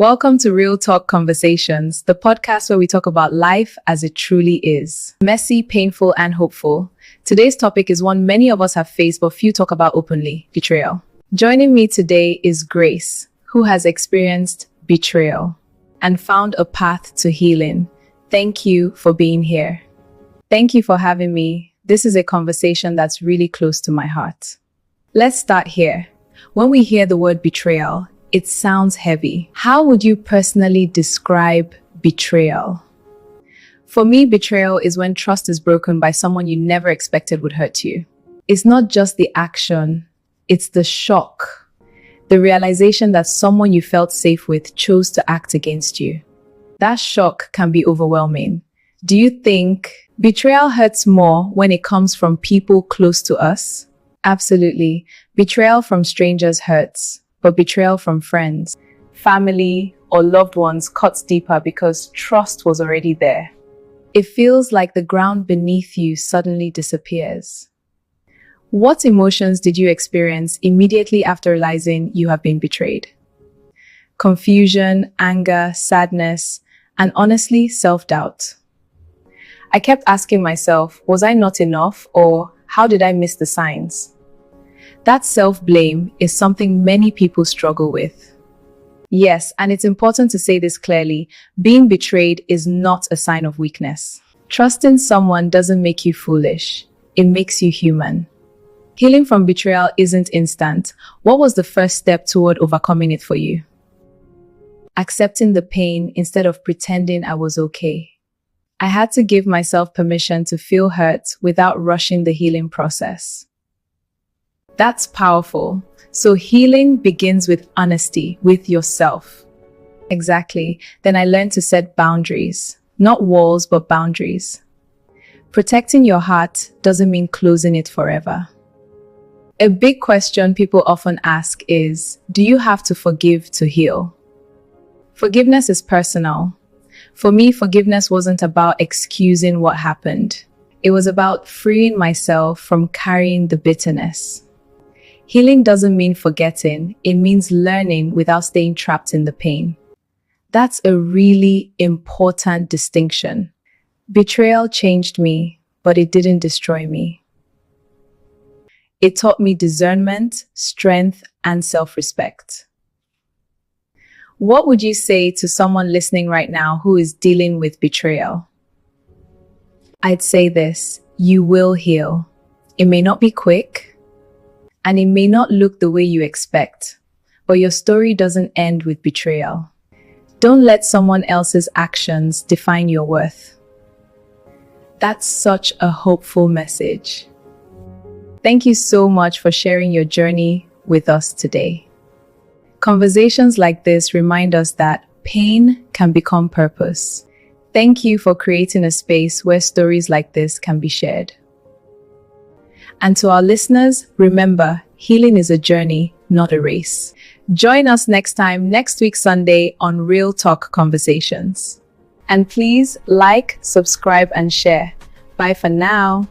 Welcome to Real Talk Conversations, the podcast where we talk about life as it truly is. Messy, painful, and hopeful. Today's topic is one many of us have faced but few talk about openly: betrayal. Joining me today is Grace, who has experienced betrayal and found a path to healing. Thank you for being here. Thank you for having me. This is a conversation that's really close to my heart. Let's start here. When we hear the word betrayal, it sounds heavy. How would you personally describe betrayal? For me, betrayal is when trust is broken by someone you never expected would hurt you. It's not just the action, it's the shock. The realization that someone you felt safe with chose to act against you. That shock can be overwhelming. Do you think betrayal hurts more when it comes from people close to us? Absolutely. Betrayal from strangers hurts. But betrayal from friends, family, or loved ones cuts deeper because trust was already there. It feels like the ground beneath you suddenly disappears. What emotions did you experience immediately after realizing you have been betrayed? Confusion, anger, sadness, and honestly, self-doubt. I kept asking myself, was I not enough, or how did I miss the signs? That self-blame is something many people struggle with. Yes, and it's important to say this clearly, being betrayed is not a sign of weakness. Trusting someone doesn't make you foolish, it makes you human. Healing from betrayal isn't instant. What was the first step toward overcoming it for you? Accepting the pain instead of pretending I was okay. I had to give myself permission to feel hurt without rushing the healing process. That's powerful. So healing begins with honesty with yourself. Exactly. Then I learned to set boundaries. Not walls, but boundaries. Protecting your heart doesn't mean closing it forever. A big question people often ask is, do you have to forgive to heal? Forgiveness is personal. For me, forgiveness wasn't about excusing what happened. It was about freeing myself from carrying the bitterness. Healing doesn't mean forgetting, it means learning without staying trapped in the pain. That's a really important distinction. Betrayal changed me, but it didn't destroy me. It taught me discernment, strength, and self-respect. What would you say to someone listening right now who is dealing with betrayal? I'd say this: you will heal. It may not be quick, and it may not look the way you expect, but your story doesn't end with betrayal. Don't let someone else's actions define your worth. That's such a hopeful message. Thank you so much for sharing your journey with us today. Conversations like this remind us that pain can become purpose. Thank you for creating a space where stories like this can be shared. And to our listeners, remember, healing is a journey, not a race. Join us next week Sunday on Real Talk Conversations. And please like, subscribe, and share. Bye for now.